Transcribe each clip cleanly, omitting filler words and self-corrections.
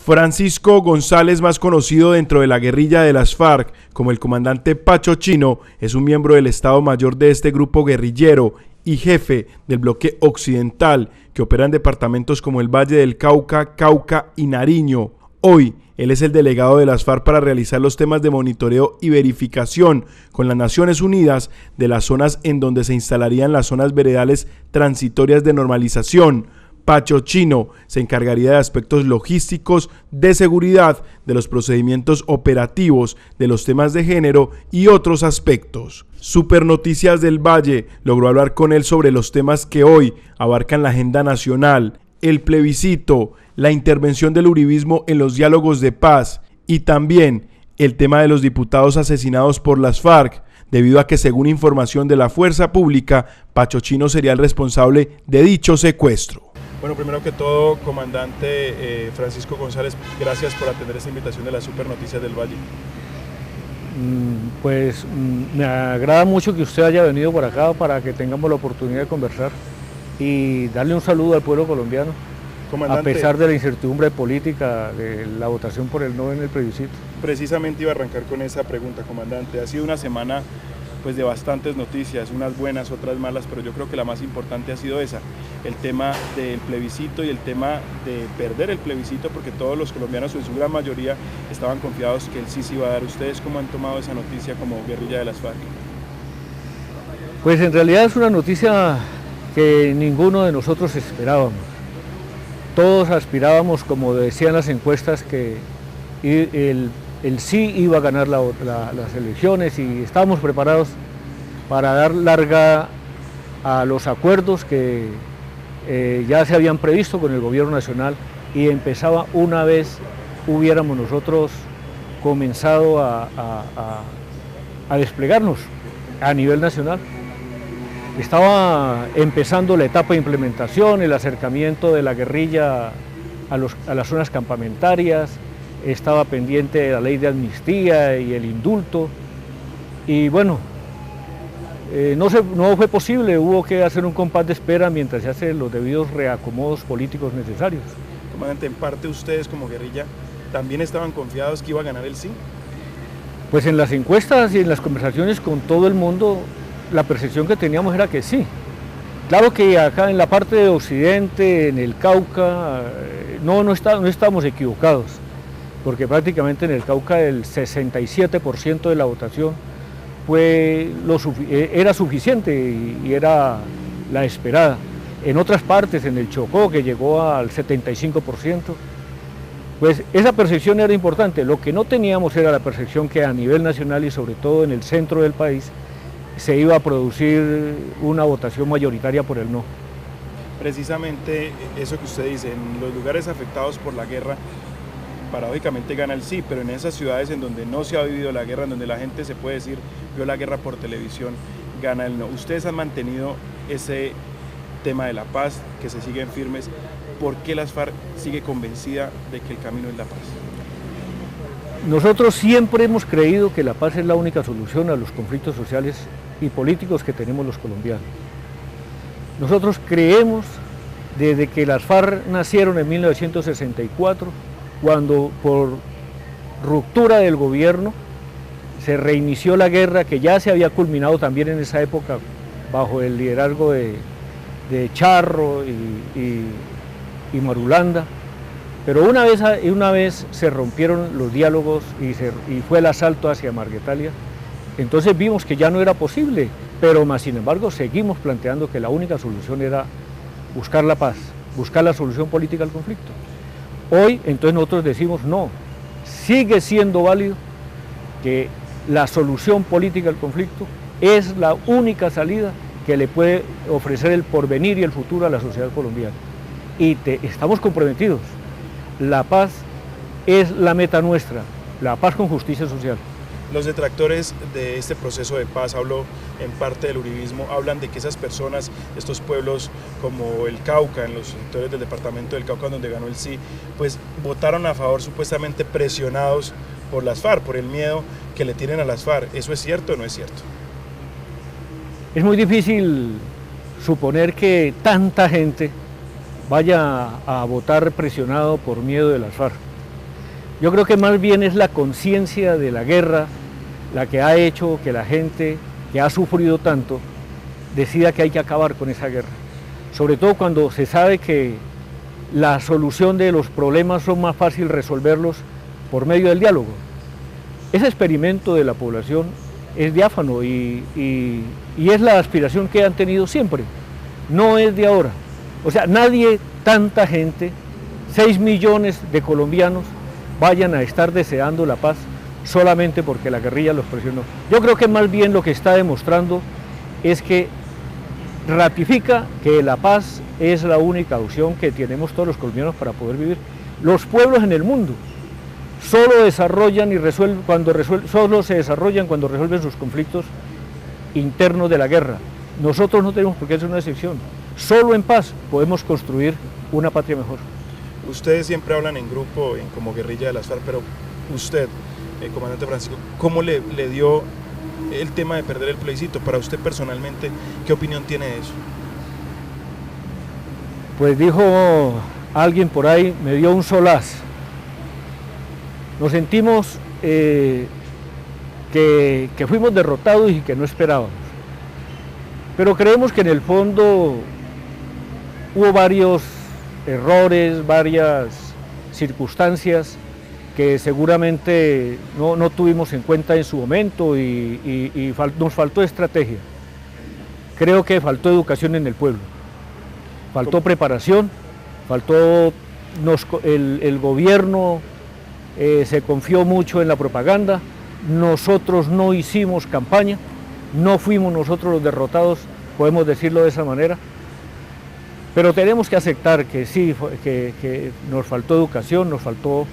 Francisco González, más conocido dentro de la guerrilla de las FARC como el comandante Pacho Chino, es un miembro del Estado Mayor de este grupo guerrillero y jefe del bloque occidental que opera en departamentos como el Valle del Cauca, Cauca y Nariño. Hoy, él es el delegado de las FARC para realizar los temas de monitoreo y verificación con las Naciones Unidas de las zonas en donde se instalarían las zonas veredales transitorias de normalización. Pacho Chino se encargaría de aspectos logísticos, de seguridad, de los procedimientos operativos, de los temas de género y otros aspectos. Super Noticias del Valle logró hablar con él sobre los temas que hoy abarcan la agenda nacional, el plebiscito, la intervención del uribismo en los diálogos de paz y también el tema de los diputados asesinados por las FARC, debido a que, según información de la Fuerza Pública, Pacho Chino sería el responsable de dicho secuestro. Bueno, primero que todo, comandante Francisco González, gracias por atender esta invitación de las Super Noticias del Valle. Me agrada mucho que usted haya venido por acá para que tengamos la oportunidad de conversar y darle un saludo al pueblo colombiano, a pesar de la incertidumbre política de la votación por el no en el plebiscito. Precisamente iba a arrancar con esa pregunta, comandante. Ha sido una semana de bastantes noticias, unas buenas, otras malas, pero yo creo que la más importante ha sido esa, el tema del plebiscito y el tema de perder el plebiscito, porque todos los colombianos, en su gran mayoría, estaban confiados que el sí se iba a dar. ¿Ustedes cómo han tomado esa noticia como guerrilla de las FARC? Pues en realidad es una noticia que ninguno de nosotros esperábamos. Todos aspirábamos, como decían las encuestas, que el sí iba a ganar las elecciones y estábamos preparados para dar larga a los acuerdos que ya se habían previsto con el gobierno nacional y empezaba una vez hubiéramos nosotros comenzado a desplegarnos a nivel nacional. Estaba empezando la etapa de implementación, el acercamiento de la guerrilla a las zonas campamentarias, estaba pendiente la ley de amnistía y el indulto, y bueno, no fue posible, hubo que hacer un compás de espera mientras se hacen los debidos reacomodos políticos necesarios. Comandante, en parte ustedes como guerrilla también estaban confiados que iba a ganar el sí. Pues en las encuestas y en las conversaciones con todo el mundo, la percepción que teníamos era que sí. Claro que acá en la parte de Occidente, en el Cauca, no estábamos equivocados, porque prácticamente en el Cauca el 67% de la votación era suficiente y era la esperada. En otras partes, en el Chocó, que llegó al 75%, pues esa percepción era importante. Lo que no teníamos era la percepción que a nivel nacional y sobre todo en el centro del país se iba a producir una votación mayoritaria por el no. Precisamente eso que usted dice, en los lugares afectados por la guerra, paradójicamente gana el sí, pero en esas ciudades en donde no se ha vivido la guerra, en donde la gente, se puede decir, vio la guerra por televisión, gana el no. Ustedes han mantenido ese tema de la paz, que se siguen firmes. ¿Por qué las FARC sigue convencida de que el camino es la paz? Nosotros siempre hemos creído que la paz es la única solución a los conflictos sociales y políticos que tenemos los colombianos. Nosotros creemos, desde que las FARC nacieron en 1964, cuando por ruptura del gobierno se reinició la guerra, que ya se había culminado también en esa época bajo el liderazgo de Charro y Marulanda, pero una vez se rompieron los diálogos y fue el asalto hacia Marguetalia, entonces vimos que ya no era posible, pero más sin embargo seguimos planteando que la única solución era buscar la paz, buscar la solución política al conflicto. Hoy entonces nosotros decimos no, sigue siendo válido que la solución política al conflicto es la única salida que le puede ofrecer el porvenir y el futuro a la sociedad colombiana. Y estamos comprometidos. La paz es la meta nuestra, la paz con justicia social. Los detractores de este proceso de paz, hablo en parte del uribismo, hablan de que esas personas, estos pueblos como el Cauca, en los sectores del departamento del Cauca donde ganó el sí, pues votaron a favor supuestamente presionados por las FARC, por el miedo que le tienen a las FARC. ¿Eso es cierto o no es cierto? Es muy difícil suponer que tanta gente vaya a votar presionado por miedo de las FARC. Yo creo que más bien es la conciencia de la guerra la que ha hecho que la gente que ha sufrido tanto decida que hay que acabar con esa guerra. Sobre todo cuando se sabe que la solución de los problemas son más fácil resolverlos por medio del diálogo. Ese experimento de la población es diáfano y es la aspiración que han tenido siempre, no es de ahora. O sea, nadie, tanta gente, 6 millones de colombianos vayan a estar deseando la paz solamente porque la guerrilla los presionó. Yo creo que más bien lo que está demostrando es que ratifica que la paz es la única opción que tenemos todos los colombianos para poder vivir. Los pueblos en el mundo solo desarrollan y solo se desarrollan cuando resuelven sus conflictos internos de la guerra. Nosotros no tenemos por qué ser una excepción. Solo en paz podemos construir una patria mejor. Ustedes siempre hablan en grupo, como guerrilla de las FARC, pero usted, comandante Francisco, ¿cómo le dio el tema de perder el plebiscito? Para usted personalmente, ¿qué opinión tiene de eso? Pues dijo alguien por ahí, me dio un solaz. Nos sentimos que fuimos derrotados y que no esperábamos. Pero creemos que en el fondo hubo varios errores, varias circunstancias que seguramente no tuvimos en cuenta en su momento y nos faltó estrategia. Creo que faltó educación en el pueblo, faltó preparación, faltó el gobierno se confió mucho en la propaganda, nosotros no hicimos campaña, no fuimos nosotros los derrotados, podemos decirlo de esa manera, pero tenemos que aceptar que sí, que nos faltó educación, nos faltó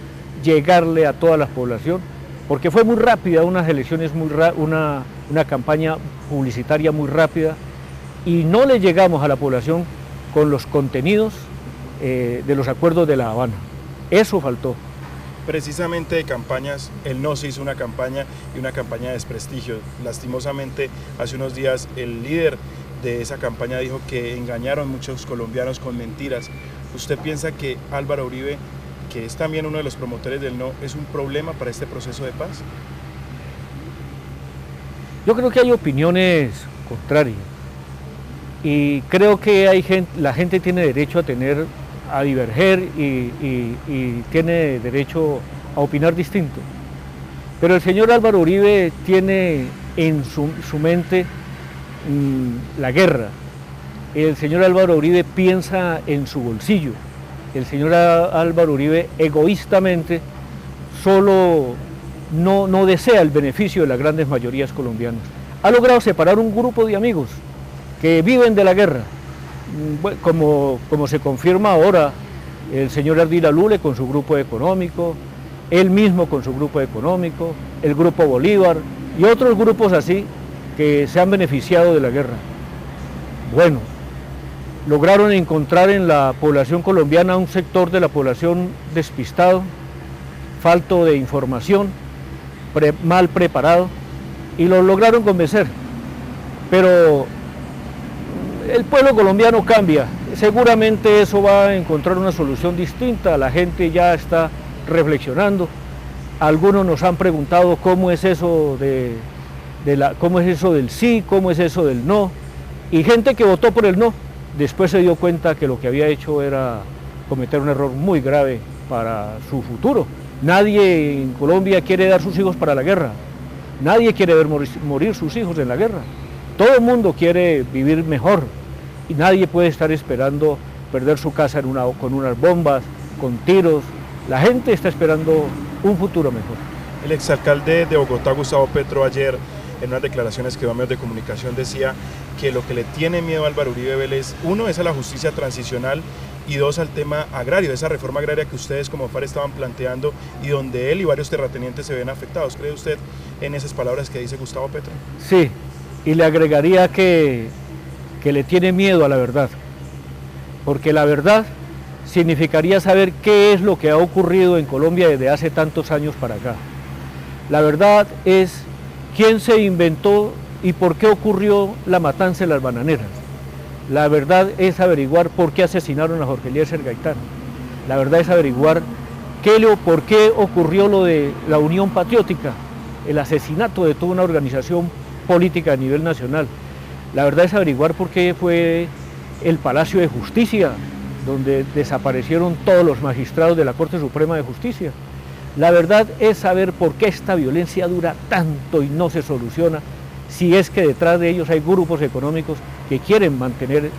llegarle a toda la población, porque fue muy rápida, unas elecciones una campaña publicitaria muy rápida, y no le llegamos a la población con los contenidos de los acuerdos de La Habana. Eso faltó. Precisamente de campañas, el no se hizo una campaña y una campaña de desprestigio. Lastimosamente, hace unos días el líder de esa campaña dijo que engañaron muchos colombianos con mentiras. ¿Usted piensa que Álvaro Uribe, que es también uno de los promotores del no, es un problema para este proceso de paz? Yo creo que hay opiniones contrarias y creo que la gente tiene derecho a diverger y tiene derecho a opinar distinto. Pero el señor Álvaro Uribe tiene en su mente la guerra. El señor Álvaro Uribe piensa en su bolsillo. El señor Álvaro Uribe egoístamente solo no desea el beneficio de las grandes mayorías colombianas. Ha logrado separar un grupo de amigos que viven de la guerra, como se confirma ahora, el señor Ardila Lule con su grupo económico, él mismo con su grupo económico, el grupo Bolívar y otros grupos así que se han beneficiado de la guerra. Bueno, lograron encontrar en la población colombiana un sector de la población despistado, falto de información, mal preparado, y lo lograron convencer. Pero el pueblo colombiano cambia, seguramente eso va a encontrar una solución distinta, la gente ya está reflexionando, algunos nos han preguntado cómo es eso cómo es eso del sí, cómo es eso del no, y gente que votó por el no, después se dio cuenta que lo que había hecho era cometer un error muy grave para su futuro. Nadie en Colombia quiere dar sus hijos para la guerra, nadie quiere ver morir sus hijos en la guerra. Todo el mundo quiere vivir mejor y nadie puede estar esperando perder su casa con unas bombas, con tiros. La gente está esperando un futuro mejor. El exalcalde de Bogotá, Gustavo Petro, ayer en unas declaraciones que dio a medios de comunicación decía que lo que le tiene miedo a Álvaro Uribe Vélez, uno, es a la justicia transicional y dos, al tema agrario, esa reforma agraria que ustedes como FARC estaban planteando y donde él y varios terratenientes se ven afectados. ¿Cree usted en esas palabras que dice Gustavo Petro? Sí. Y le agregaría que le tiene miedo a la verdad, porque la verdad significaría saber qué es lo que ha ocurrido en Colombia desde hace tantos años para acá. La verdad es quién se inventó y por qué ocurrió la matanza de las bananeras. La verdad es averiguar por qué asesinaron a Jorge Eliezer Gaitán. La verdad es averiguar ¿Por qué ocurrió lo de la Unión Patriótica, el asesinato de toda una organización política a nivel nacional? La verdad es averiguar por qué fue el Palacio de Justicia, donde desaparecieron todos los magistrados de la Corte Suprema de Justicia. La verdad es saber por qué esta violencia dura tanto y no se soluciona, si es que detrás de ellos hay grupos económicos que quieren mantener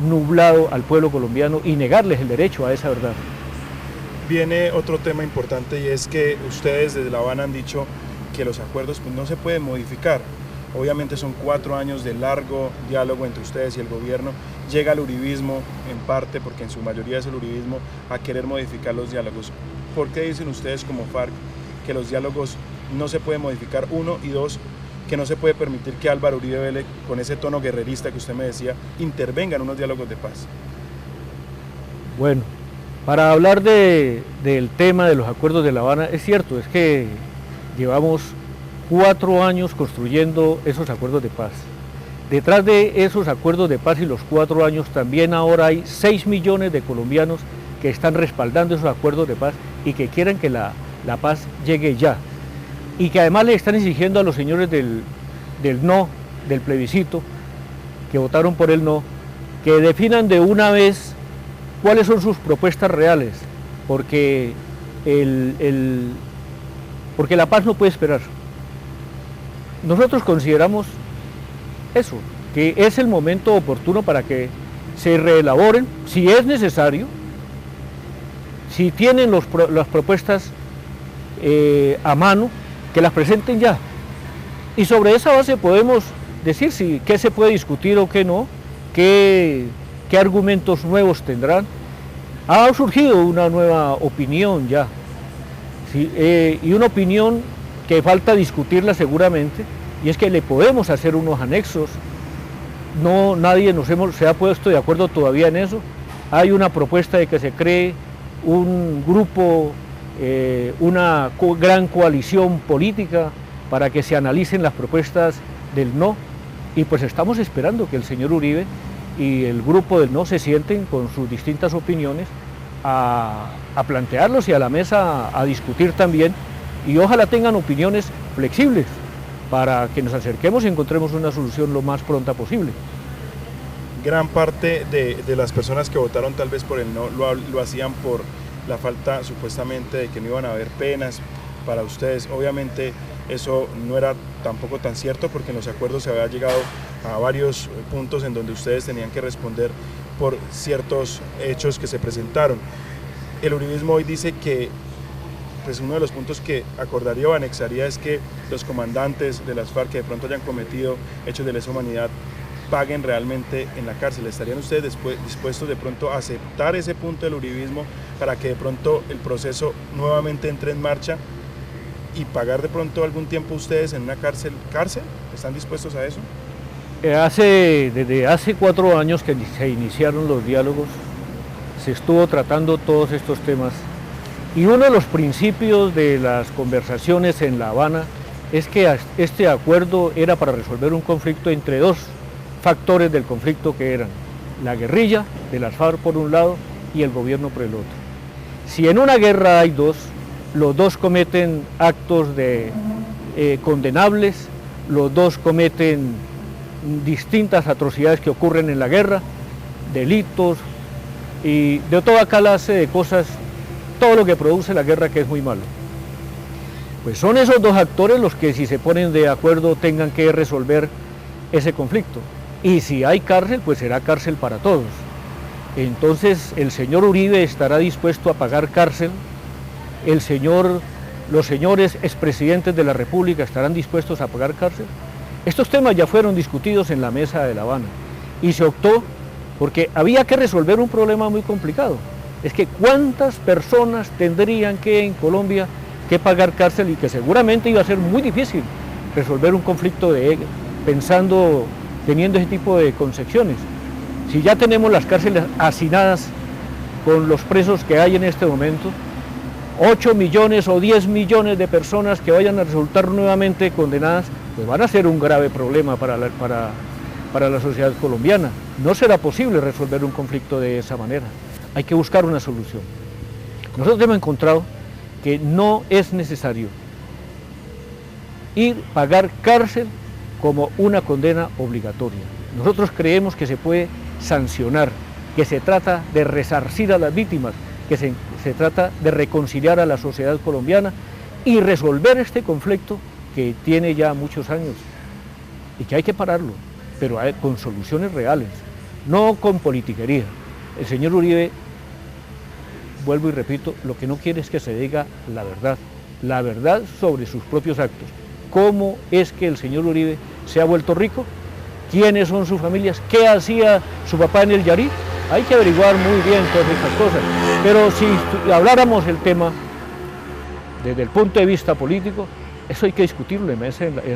nublado al pueblo colombiano y negarles el derecho a esa verdad. Viene otro tema importante, y es que ustedes desde La Habana han dicho que los acuerdos pues, no se pueden modificar. Obviamente son 4 años de largo diálogo entre ustedes y el gobierno. Llega el uribismo, en parte, porque en su mayoría es el uribismo, a querer modificar los diálogos. ¿Por qué dicen ustedes como FARC que los diálogos no se pueden modificar? 1, y 2, que no se puede permitir que Álvaro Uribe Vélez, con ese tono guerrerista que usted me decía, intervenga en unos diálogos de paz. Bueno, para hablar del tema de los acuerdos de La Habana, es cierto, es que llevamos 4 años construyendo esos acuerdos de paz. Detrás de esos acuerdos de paz y los 4 años también ahora hay 6 millones de colombianos que están respaldando esos acuerdos de paz y que quieren que la paz llegue ya. Y que además le están exigiendo a los señores del no, del plebiscito, que votaron por el no, que definan de una vez cuáles son sus propuestas reales, porque porque la paz no puede esperar. Nosotros consideramos eso, que es el momento oportuno para que se reelaboren, si es necesario, si tienen las propuestas a mano, que las presenten ya. Y sobre esa base podemos decir qué se puede discutir o qué no, qué argumentos nuevos tendrán. Ha surgido una nueva opinión ya, ¿sí? Y una opinión que falta discutirla seguramente, y es que le podemos hacer unos anexos. No, nadie se ha puesto de acuerdo todavía en eso. Hay una propuesta de que se cree un grupo, una gran coalición política para que se analicen las propuestas del no, y pues estamos esperando que el señor Uribe y el grupo del no se sienten con sus distintas opiniones a plantearlos y a la mesa a discutir también, y ojalá tengan opiniones flexibles para que nos acerquemos y encontremos una solución lo más pronta posible. Gran parte de las personas que votaron tal vez por el no lo hacían por la falta supuestamente de que no iban a haber penas para ustedes. Obviamente eso no era tampoco tan cierto, porque en los acuerdos se había llegado a varios puntos en donde ustedes tenían que responder por ciertos hechos que se presentaron. El uribismo hoy dice que pues uno de los puntos que acordaría o anexaría es que los comandantes de las FARC que de pronto hayan cometido hechos de lesa humanidad paguen realmente en la cárcel. ¿Estarían ustedes dispuestos de pronto a aceptar ese punto del uribismo para que de pronto el proceso nuevamente entre en marcha y pagar de pronto algún tiempo ustedes en una cárcel? ¿Están dispuestos a eso? Desde hace 4 años que se iniciaron los diálogos, se estuvo tratando todos estos temas, y uno de los principios de las conversaciones en La Habana es que este acuerdo era para resolver un conflicto entre 2 factores del conflicto, que eran la guerrilla de las FARC por un lado y el gobierno por el otro. Si en una guerra hay 2, los 2 cometen actos condenables, los 2 cometen distintas atrocidades que ocurren en la guerra, delitos y de toda clase de cosas, todo lo que produce la guerra, que es muy malo. Pues son esos 2 actores los que, si se ponen de acuerdo, tengan que resolver ese conflicto. Y si hay cárcel, pues será cárcel para todos. Entonces el señor Uribe estará dispuesto a pagar cárcel, los señores expresidentes de la República estarán dispuestos a pagar cárcel. Estos temas ya fueron discutidos en la mesa de La Habana y se optó porque había que resolver un problema muy complicado. Es que cuántas personas tendrían que en Colombia que pagar cárcel, y que seguramente iba a ser muy difícil resolver un conflicto teniendo ese tipo de concepciones. Si ya tenemos las cárceles hacinadas con los presos que hay en este momento, 8 millones o 10 millones de personas que vayan a resultar nuevamente condenadas, pues van a ser un grave problema para la sociedad colombiana. No será posible resolver un conflicto de esa manera. Hay que buscar una solución. Nosotros hemos encontrado que no es necesario pagar cárcel como una condena obligatoria. Nosotros creemos que se puede sancionar, que se trata de resarcir a las víctimas, que se trata de reconciliar a la sociedad colombiana y resolver este conflicto que tiene ya muchos años y que hay que pararlo, pero con soluciones reales, no con politiquería. El señor Uribe, vuelvo y repito, lo que no quiere es que se diga la verdad sobre sus propios actos. ¿Cómo es que el señor Uribe se ha vuelto rico? ¿Quiénes son sus familias? ¿Qué hacía su papá en el Yarí? Hay que averiguar muy bien todas estas cosas. Pero si habláramos el tema desde el punto de vista político, eso hay que discutirlo en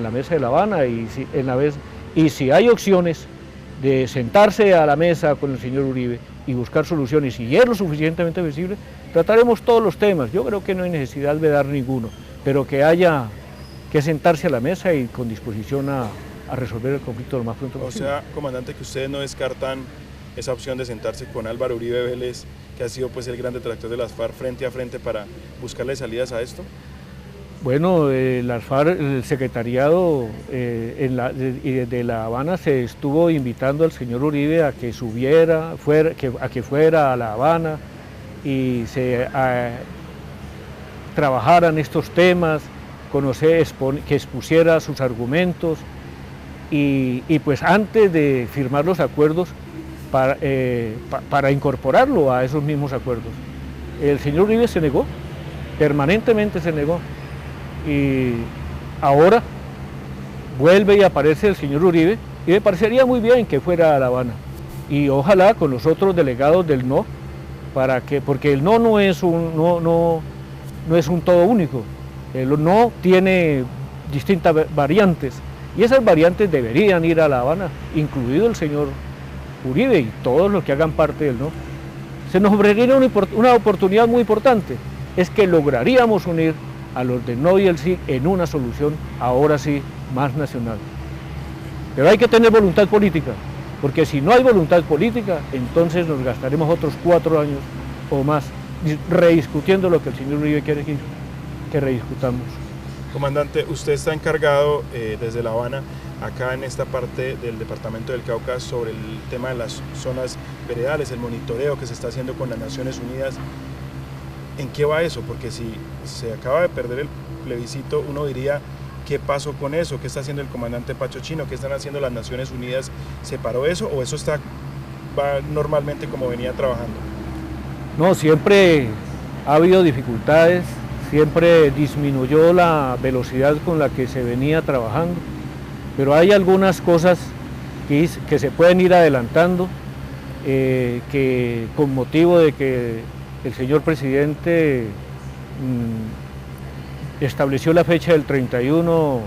la mesa de La Habana y si hay opciones de sentarse a la mesa con el señor Uribe y buscar soluciones, y si es lo suficientemente visible, trataremos todos los temas. Yo creo que no hay necesidad de dar ninguno, pero que haya que sentarse a la mesa y con disposición a resolver el conflicto lo más pronto posible. O sea, comandante, que ustedes no descartan esa opción de sentarse con Álvaro Uribe Vélez, que ha sido pues el gran detractor de las FARC, frente a frente para buscarle salidas a esto. Bueno, las FARC, el secretariado de La Habana se estuvo invitando al señor Uribe a que fuera a La Habana y trabajaran estos temas, que expusiera sus argumentos y pues antes de firmar los acuerdos para incorporarlo a esos mismos acuerdos. El señor Uribe se negó, permanentemente se negó. Y ahora vuelve y aparece el señor Uribe y me parecería muy bien que fuera a La Habana y ojalá con los otros delegados del no, porque el no es un todo único, el no tiene distintas variantes y esas variantes deberían ir a La Habana, incluido el señor Uribe y todos los que hagan parte del no. Se nos ofrecería una oportunidad muy importante, es que lograríamos unir a los del no y el sí en una solución, ahora sí, más nacional. Pero hay que tener voluntad política, porque si no hay voluntad política, entonces nos gastaremos otros 4 años o más rediscutiendo lo que el señor Uribe quiere que rediscutamos. Comandante, usted está encargado desde La Habana, acá en esta parte del departamento del Cauca, sobre el tema de las zonas veredales, el monitoreo que se está haciendo con las Naciones Unidas. ¿En qué va eso? Porque si se acaba de perder el plebiscito, uno diría, ¿qué pasó con eso? ¿Qué está haciendo el comandante Pacho Chino? ¿Qué están haciendo las Naciones Unidas? ¿Se paró eso o eso va normalmente como venía trabajando? No, siempre ha habido dificultades, siempre disminuyó la velocidad con la que se venía trabajando, pero hay algunas cosas que se pueden ir adelantando, que con motivo de que el señor presidente estableció la fecha del 31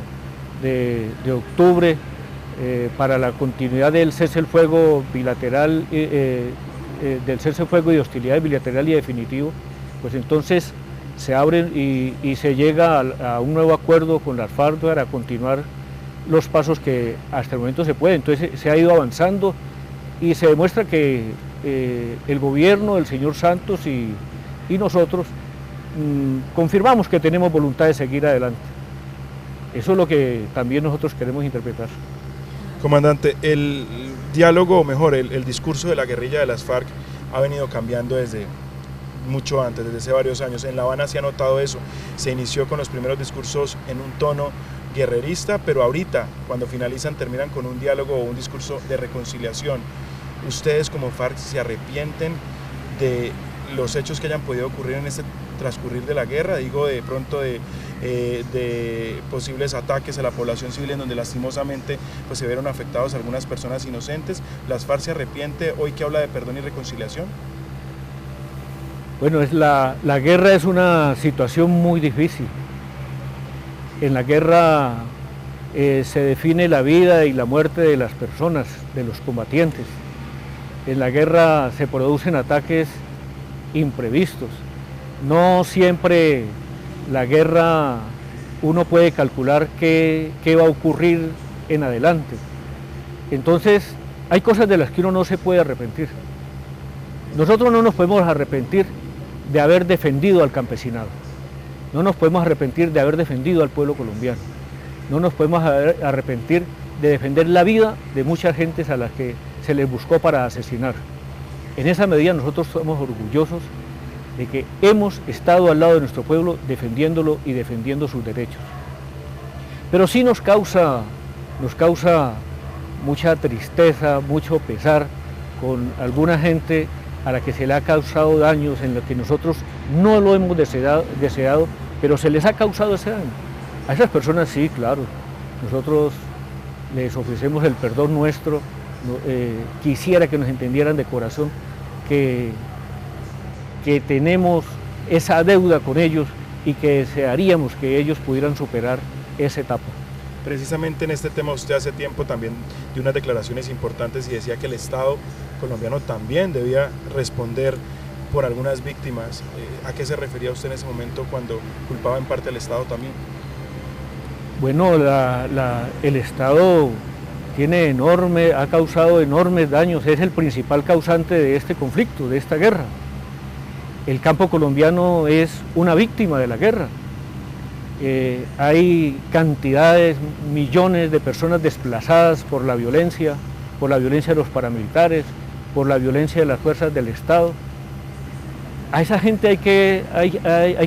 de octubre para la continuidad del cese el fuego bilateral, del cese el fuego y hostilidad bilateral y definitivo, pues entonces se abren y se llega a un nuevo acuerdo con las FARC para continuar los pasos que hasta el momento se pueden. Entonces se ha ido avanzando y se demuestra que el gobierno, el señor Santos y nosotros confirmamos que tenemos voluntad de seguir adelante. Eso es lo que también nosotros queremos interpretar. Comandante, el diálogo, o mejor, el discurso de la guerrilla de las FARC ha venido cambiando desde mucho antes, desde hace varios años. En La Habana se ha notado eso. Se inició con los primeros discursos en un tono guerrerista, pero ahorita, cuando finalizan, terminan con un diálogo o un discurso de reconciliación. ¿Ustedes como FARC se arrepienten de los hechos que hayan podido ocurrir en este transcurrir de la guerra? Digo, de pronto de posibles ataques a la población civil en donde lastimosamente pues, se vieron afectados algunas personas inocentes. ¿Las FARC se arrepiente hoy que habla de perdón y reconciliación? Bueno, la guerra es una situación muy difícil. En la guerra se define la vida y la muerte de las personas, de los combatientes. En la guerra se producen ataques imprevistos. No siempre la guerra uno puede calcular qué va a ocurrir en adelante. Entonces, hay cosas de las que uno no se puede arrepentir. Nosotros no nos podemos arrepentir de haber defendido al campesinado, no nos podemos arrepentir de haber defendido al pueblo colombiano, no nos podemos arrepentir de defender la vida de muchas gentes a las que se les buscó para asesinar. En esa medida nosotros somos orgullosos de que hemos estado al lado de nuestro pueblo defendiéndolo y defendiendo sus derechos. Pero sí nos causa mucha tristeza, mucho pesar con alguna gente a la que se le ha causado daños en los que nosotros no lo hemos deseado, pero se les ha causado ese daño. A esas personas sí, claro, nosotros les ofrecemos el perdón nuestro, quisiera que nos entendieran de corazón que tenemos esa deuda con ellos y que desearíamos que ellos pudieran superar esa etapa. Precisamente en este tema usted hace tiempo también dio unas declaraciones importantes y decía que el Estado colombiano también debía responder por algunas víctimas. ¿A qué se refería usted en ese momento cuando culpaba en parte al Estado también? Bueno, el Estado ha causado enormes daños, es el principal causante de este conflicto, de esta guerra. El campo colombiano es una víctima de la guerra. Hay cantidades, millones de personas desplazadas por la violencia de los paramilitares, por la violencia de las fuerzas del Estado. A esa gente hay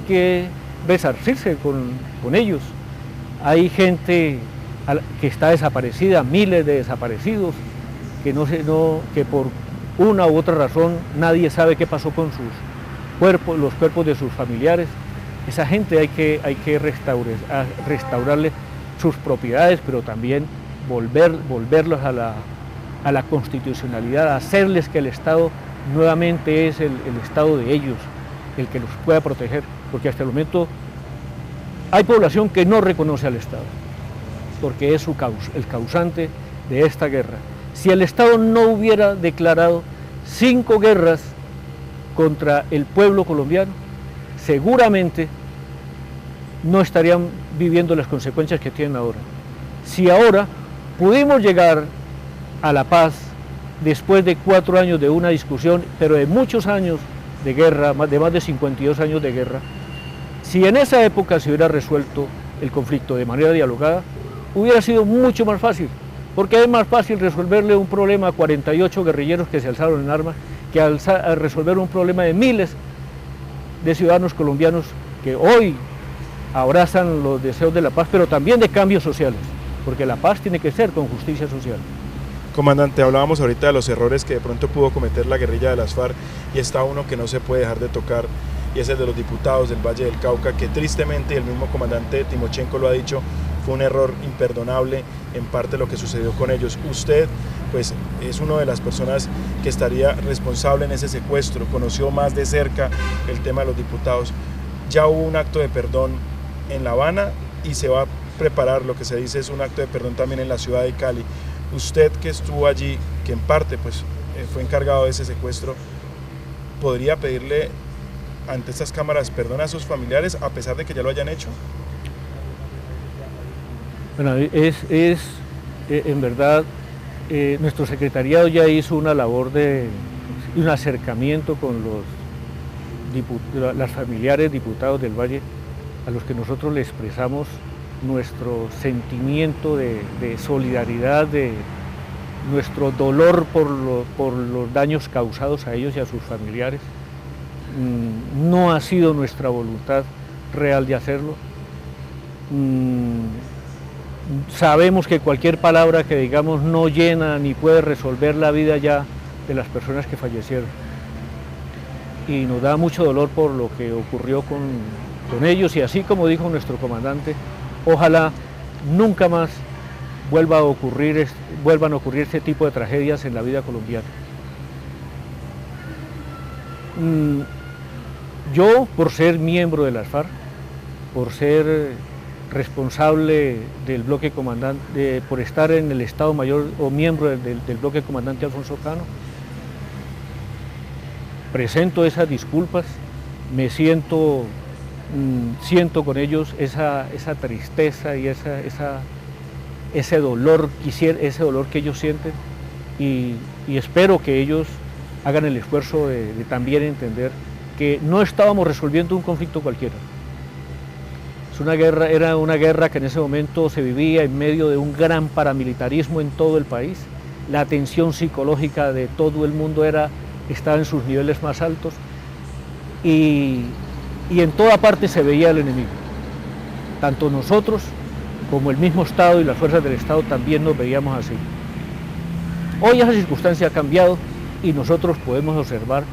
que resarcirse con ellos. Hay gente que está desaparecida, miles de desaparecidos, que por una u otra razón nadie sabe qué pasó con sus cuerpos, los cuerpos de sus familiares. Esa gente hay que restaurarle sus propiedades, pero también volverlos a la constitucionalidad, hacerles que el Estado nuevamente es el Estado de ellos, el que los pueda proteger, porque hasta el momento hay población que no reconoce al Estado, porque es el causante de esta guerra. Si el Estado no hubiera declarado 5 guerras contra el pueblo colombiano, seguramente no estarían viviendo las consecuencias que tienen ahora. Si ahora pudimos llegar a la paz después de 4 años de una discusión, pero de muchos años de guerra, de más de 52 años de guerra, si en esa época se hubiera resuelto el conflicto de manera dialogada, hubiera sido mucho más fácil, porque es más fácil resolverle un problema a 48 guerrilleros que se alzaron en armas que a resolver un problema de miles de ciudadanos colombianos que hoy abrazan los deseos de la paz, pero también de cambios sociales, porque la paz tiene que ser con justicia social. Comandante, hablábamos ahorita de los errores que de pronto pudo cometer la guerrilla de las FARC y está uno que no se puede dejar de tocar y es el de los diputados del Valle del Cauca, que tristemente, el mismo comandante Timochenko lo ha dicho, fue un error imperdonable en parte lo que sucedió con ellos. Usted pues es una de las personas que estaría responsable en ese secuestro, conoció más de cerca el tema de los diputados. Ya hubo un acto de perdón en La Habana y se va a preparar lo que se dice es un acto de perdón también en la ciudad de Cali. Usted que estuvo allí, que en parte pues fue encargado de ese secuestro, ¿podría pedirle ante estas cámaras perdón a sus familiares a pesar de que ya lo hayan hecho? Bueno, en verdad, nuestro secretariado ya hizo una labor de un acercamiento con las familiares diputados del Valle, a los que nosotros le expresamos nuestro sentimiento de solidaridad, de nuestro dolor por los daños causados a ellos y a sus familiares. No ha sido nuestra voluntad real de hacerlo. Sabemos que cualquier palabra que digamos no llena ni puede resolver la vida ya de las personas que fallecieron. Y nos da mucho dolor por lo que ocurrió con ellos y así como dijo nuestro comandante, ojalá nunca más vuelvan a ocurrir este tipo de tragedias en la vida colombiana. Yo, por ser miembro de las FARC, por ser responsable del bloque comandante, por estar en el Estado Mayor o miembro del bloque comandante Alfonso Cano, presento esas disculpas, me siento con ellos esa tristeza y ese dolor que ellos sienten y espero que ellos hagan el esfuerzo de también entender que no estábamos resolviendo un conflicto cualquiera. Era una guerra que en ese momento se vivía en medio de un gran paramilitarismo en todo el país. La tensión psicológica de todo el mundo estaba en sus niveles más altos y en toda parte se veía el enemigo. Tanto nosotros como el mismo Estado y las fuerzas del Estado también nos veíamos así. Hoy esa circunstancia ha cambiado y nosotros podemos observar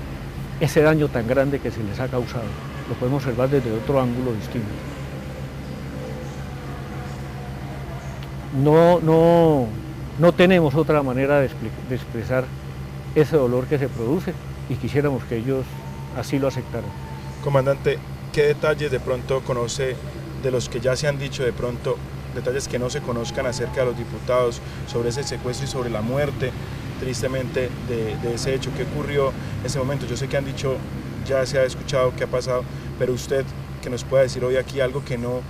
ese daño tan grande que se les ha causado. Lo podemos observar desde otro ángulo distinto. No tenemos otra manera de expresar ese dolor que se produce y quisiéramos que ellos así lo aceptaran. Comandante, ¿qué detalles de pronto conoce de los que ya se han dicho, de pronto detalles que no se conozcan acerca de los diputados, sobre ese secuestro y sobre la muerte, tristemente, de ese hecho? ¿Qué ocurrió en ese momento? Yo sé que han dicho, ya se ha escuchado qué ha pasado, pero usted que nos pueda decir hoy aquí algo que no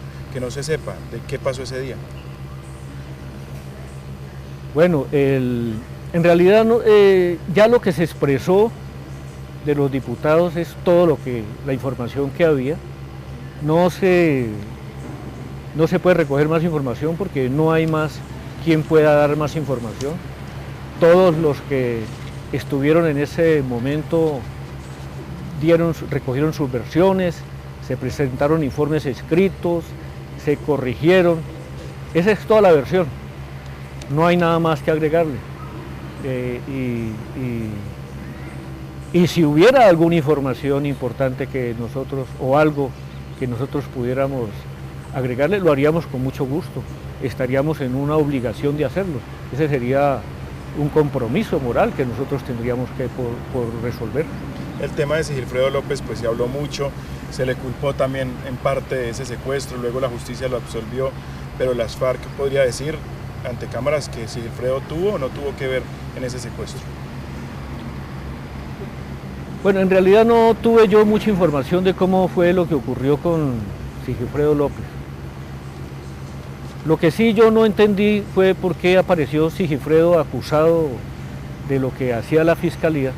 se sepa, de qué pasó ese día. Bueno, en realidad ya lo que se expresó de los diputados es todo la información que había. No se puede recoger más información porque no hay más quien pueda dar más información. Todos los que estuvieron en ese momento recogieron sus versiones, se presentaron informes escritos, se corrigieron. Esa es toda la versión. No hay nada más que agregarle. Y si hubiera alguna información importante que nosotros, o algo que nosotros pudiéramos agregarle, lo haríamos con mucho gusto. Estaríamos en una obligación de hacerlo. Ese sería un compromiso moral que nosotros tendríamos que por resolver. El tema de Sigifredo López, pues se habló mucho, se le culpó también en parte de ese secuestro, luego la justicia lo absolvió, pero las FARC podría decir ante cámaras que Sigifredo tuvo o no tuvo que ver en ese secuestro. Bueno, en realidad no tuve yo mucha información de cómo fue lo que ocurrió con Sigifredo López. Lo que sí yo no entendí fue por qué apareció Sigifredo acusado de lo que hacía la Fiscalía,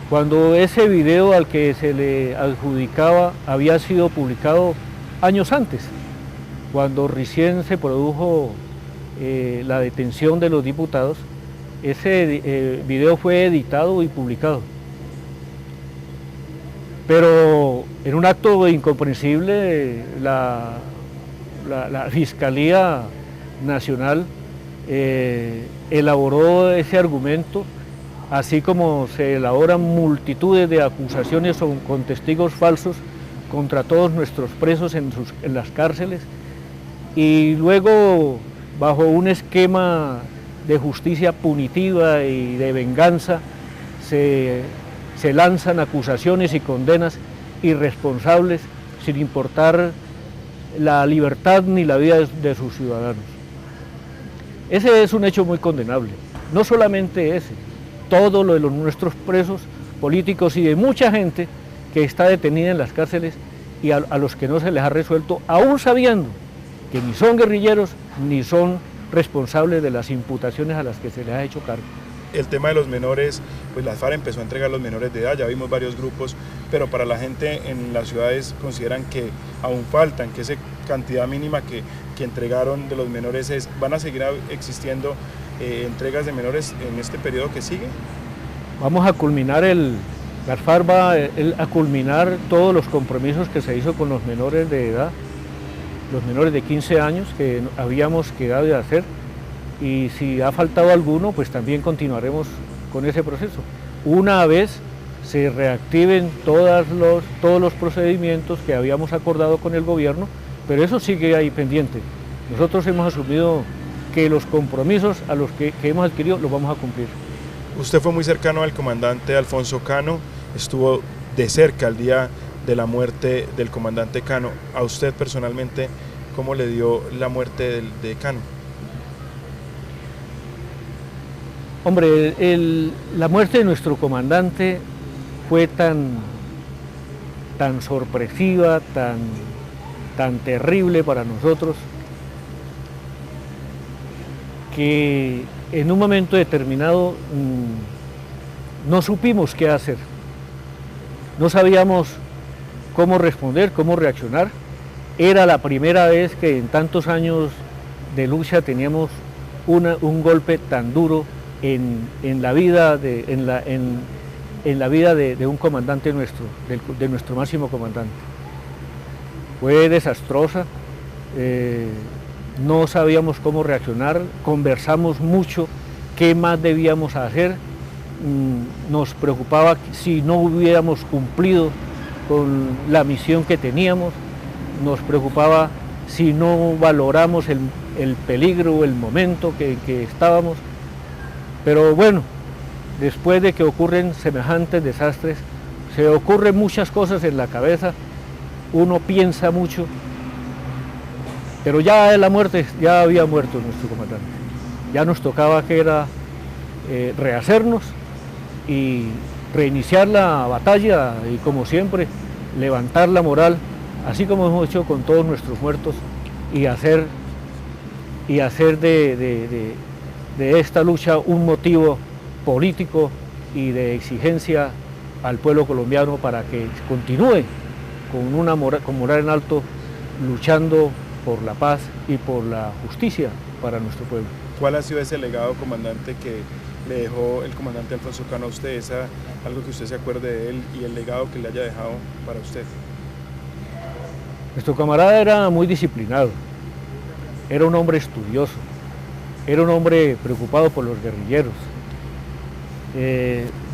cuando ese video al que se le adjudicaba había sido publicado años antes, cuando recién se produjo la detención de los diputados. Ese video fue editado y publicado. Pero en un acto incomprensible, la Fiscalía Nacional elaboró ese argumento, así como se elaboran multitudes de acusaciones con testigos falsos contra todos nuestros presos en las cárceles, y luego, bajo un esquema de justicia punitiva y de venganza, se lanzan acusaciones y condenas irresponsables sin importar la libertad ni la vida de sus ciudadanos. Ese es un hecho muy condenable. No solamente ese, todo lo de nuestros presos políticos y de mucha gente que está detenida en las cárceles y a los que no se les ha resuelto, aún sabiendo que ni son guerrilleros ni son responsables de las imputaciones a las que se les ha hecho cargo. El tema de los menores, pues la FARC empezó a entregar los menores de edad, ya vimos varios grupos, pero para la gente en las ciudades consideran que aún faltan, que esa cantidad mínima que entregaron de los menores ¿van a seguir existiendo entregas de menores en este periodo que sigue? Vamos a culminar la FARC va a culminar todos los compromisos que se hizo con los menores de edad, los menores de 15 años que habíamos quedado de hacer, y si ha faltado alguno, pues también continuaremos con ese proceso. Una vez se reactiven todos los procedimientos que habíamos acordado con el gobierno, pero eso sigue ahí pendiente. Nosotros hemos asumido que los compromisos a los que hemos adquirido los vamos a cumplir. Usted fue muy cercano al comandante Alfonso Cano, estuvo de cerca el día de la muerte del comandante Cano. A usted personalmente, ¿cómo le dio la muerte de Cano? Hombre, la muerte de nuestro comandante fue tan sorpresiva, tan terrible para nosotros, que en un momento determinado no supimos qué hacer. no sabíamos cómo responder, cómo reaccionar. Era la primera vez que en tantos años de lucha teníamos un golpe tan duro en la vida de un comandante nuestro, de nuestro máximo comandante. Fue desastrosa, no sabíamos cómo reaccionar, conversamos mucho qué más debíamos hacer, nos preocupaba si no hubiéramos cumplido con la misión que teníamos, nos preocupaba si no valoramos el peligro, el momento que estábamos, pero bueno, después de que ocurren semejantes desastres, se ocurren muchas cosas en la cabeza, uno piensa mucho, pero ya en la muerte, ya había muerto nuestro comandante, ya nos tocaba que era rehacernos y reiniciar la batalla y como siempre levantar la moral, así como hemos hecho con todos nuestros muertos y hacer de esta lucha un motivo político y de exigencia al pueblo colombiano para que continúe con moral en alto luchando por la paz y por la justicia para nuestro pueblo. ¿Cuál ha sido ese legado, comandante, que le dejó el comandante Alfonso Cano a usted? Algo que usted se acuerde de él y el legado que le haya dejado para usted. Nuestro camarada era muy disciplinado, era un hombre estudioso, era un hombre preocupado por los guerrilleros,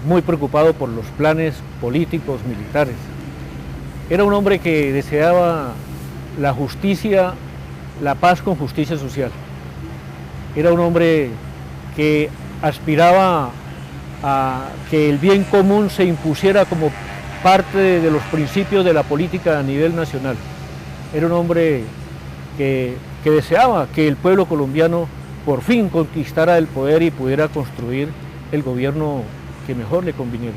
muy preocupado por los planes políticos, militares. Era un hombre que deseaba la justicia, la paz con justicia social. Era un hombre que aspiraba a que el bien común se impusiera como parte de los principios de la política a nivel nacional. Era un hombre que deseaba que el pueblo colombiano por fin conquistara el poder y pudiera construir el gobierno que mejor le conviniera.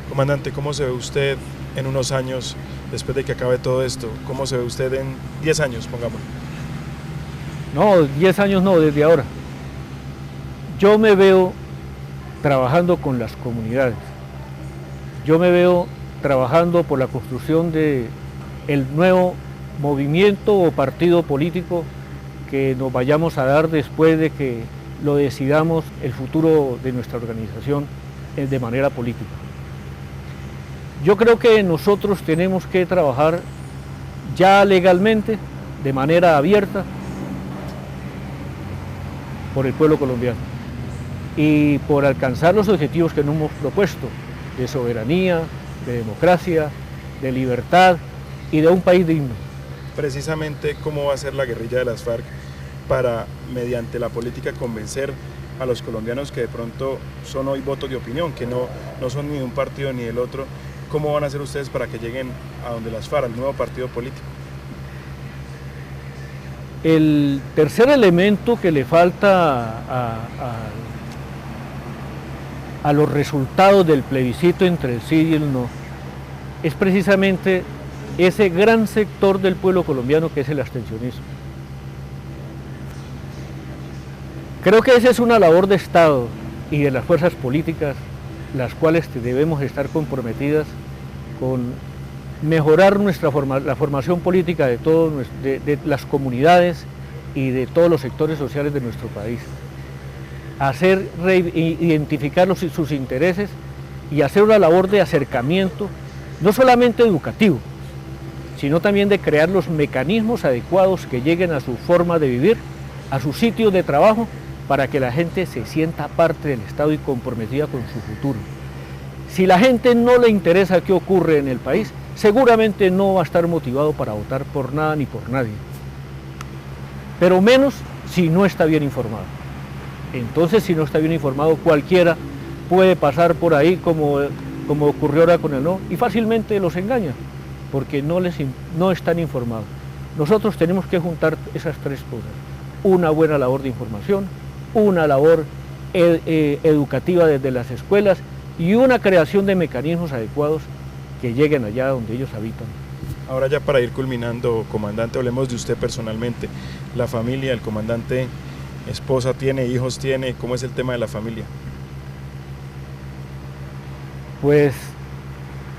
Comandante, ¿cómo se ve usted en unos años, después de que acabe todo esto? ¿Cómo se ve usted en 10 años, pongamos? No, 10 años no, desde ahora. Yo me veo trabajando con las comunidades. Yo me veo trabajando por la construcción de el nuevo movimiento o partido político que nos vayamos a dar después de que lo decidamos el futuro de nuestra organización de manera política. Yo creo que nosotros tenemos que trabajar ya legalmente, de manera abierta, por el pueblo colombiano y por alcanzar los objetivos que nos hemos propuesto de soberanía, de democracia, de libertad y de un país digno. Precisamente, ¿cómo va a ser la guerrilla de las FARC para, mediante la política, convencer a los colombianos que de pronto son hoy votos de opinión, que no son ni de un partido ni del otro? ¿Cómo van a hacer ustedes para que lleguen a donde las FARC, al nuevo partido político? El tercer elemento que le falta a los resultados del plebiscito entre el sí y el no es precisamente ese gran sector del pueblo colombiano que es el abstencionismo. Creo que esa es una labor de Estado y de las fuerzas políticas, las cuales debemos estar comprometidas con mejorar la formación política de las comunidades y de todos los sectores sociales de nuestro país. Identificar sus intereses y hacer una labor de acercamiento, no solamente educativo, sino también de crear los mecanismos adecuados que lleguen a su forma de vivir, a su sitio de trabajo, para que la gente se sienta parte del Estado y comprometida con su futuro. Si la gente no le interesa qué ocurre en el país, seguramente no va a estar motivado para votar por nada ni por nadie, pero menos si no está bien informado. Entonces, si no está bien informado, cualquiera puede pasar por ahí como ocurrió ahora con el no, y fácilmente los engaña, porque no están informados. Nosotros tenemos que juntar esas tres cosas: una buena labor de información, una labor educativa desde las escuelas y una creación de mecanismos adecuados que lleguen allá donde ellos habitan. Ahora, ya para ir culminando, comandante, hablemos de usted personalmente. La familia, el comandante, esposa tiene, hijos tiene, ¿cómo es el tema de la familia? Pues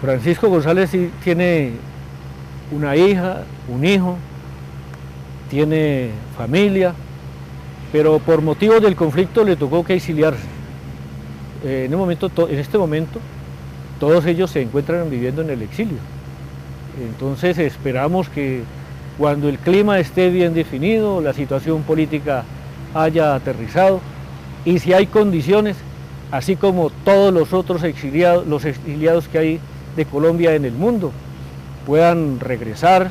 Francisco González sí tiene una hija, un hijo, tiene familia, pero por motivos del conflicto le tocó que exiliarse. En este momento, todos ellos se encuentran viviendo en el exilio. Entonces esperamos que cuando el clima esté bien definido, la situación política haya aterrizado y si hay condiciones, así como todos los otros exiliados que hay de Colombia en el mundo, puedan regresar,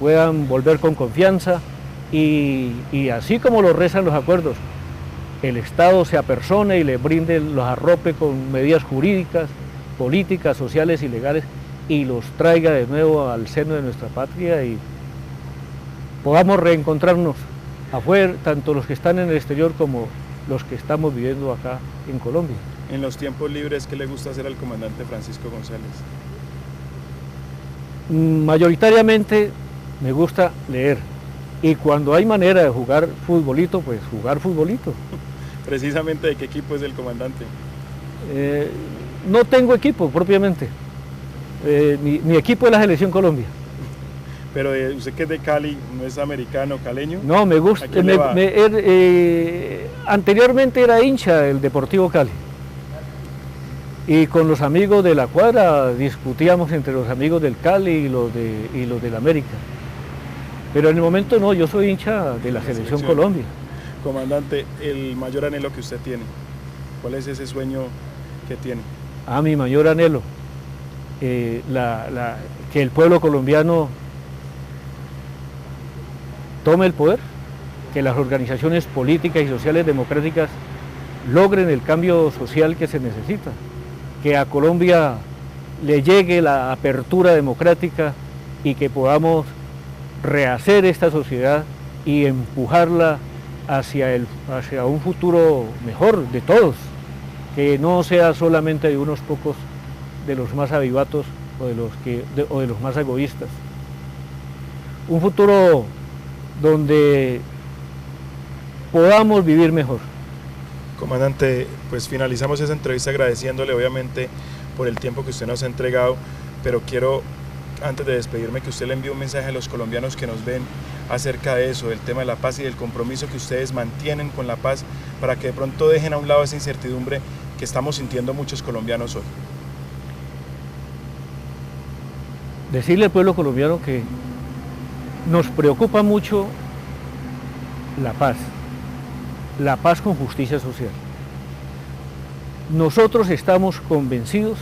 puedan volver con confianza y así como lo rezan los acuerdos, el Estado se apersone y les brinde, los arrope con medidas jurídicas, políticas, sociales y legales y los traiga de nuevo al seno de nuestra patria y podamos reencontrarnos afuera, tanto los que están en el exterior como los que estamos viviendo acá en Colombia. En los tiempos libres, ¿qué le gusta hacer al comandante Francisco González? Mayoritariamente me gusta leer y cuando hay manera de jugar futbolito, pues jugar futbolito. Precisamente, ¿de qué equipo es el comandante? No tengo equipo propiamente, mi equipo es la Selección Colombia. Pero usted que es de Cali, ¿no es americano, caleño? No, me gusta, anteriormente era hincha del Deportivo Cali y con los amigos de la cuadra discutíamos entre los amigos del Cali y los del América, pero en el momento no, yo soy hincha de la Selección Colombia. Comandante, el mayor anhelo que usted tiene, ¿cuál es ese sueño que tiene? Mi mayor anhelo, que el pueblo colombiano tome el poder, que las organizaciones políticas y sociales democráticas logren el cambio social que se necesita, que a Colombia le llegue la apertura democrática y que podamos rehacer esta sociedad y empujarla hacia un futuro mejor de todos, que no sea solamente de unos pocos, de los más avivatos o de los más egoístas. Un futuro donde podamos vivir mejor. Comandante, pues finalizamos esa entrevista agradeciéndole obviamente por el tiempo que usted nos ha entregado, pero quiero, antes de despedirme, que usted le envíe un mensaje a los colombianos que nos ven acerca de eso, del tema de la paz y del compromiso que ustedes mantienen con la paz, para que de pronto dejen a un lado esa incertidumbre que estamos sintiendo muchos colombianos hoy. Decirle al pueblo colombiano que nos preocupa mucho la paz con justicia social. Nosotros estamos convencidos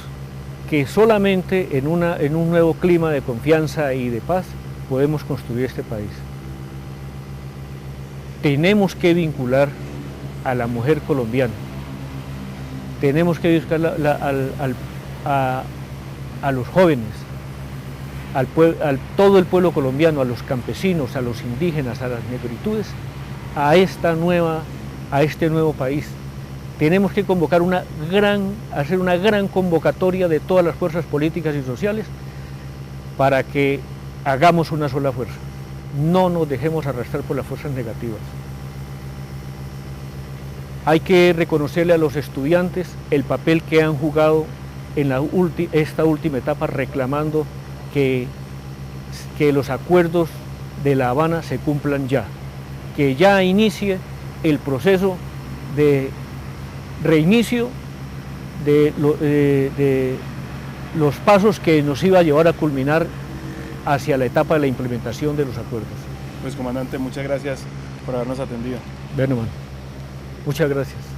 que solamente en un nuevo clima de confianza y de paz podemos construir este país. Tenemos que vincular a la mujer colombiana, tenemos que buscar a los jóvenes, a todo el pueblo colombiano, a los campesinos, a los indígenas, a las negritudes, a este nuevo país. Tenemos que hacer una gran convocatoria de todas las fuerzas políticas y sociales para que hagamos una sola fuerza. No nos dejemos arrastrar por las fuerzas negativas. Hay que reconocerle a los estudiantes el papel que han jugado en esta última etapa reclamando que los acuerdos de La Habana se cumplan ya, que ya inicie el proceso de reinicio de los pasos que nos iba a llevar a culminar hacia la etapa de la implementación de los acuerdos. Pues comandante, muchas gracias por habernos atendido. Bueno, muchas gracias.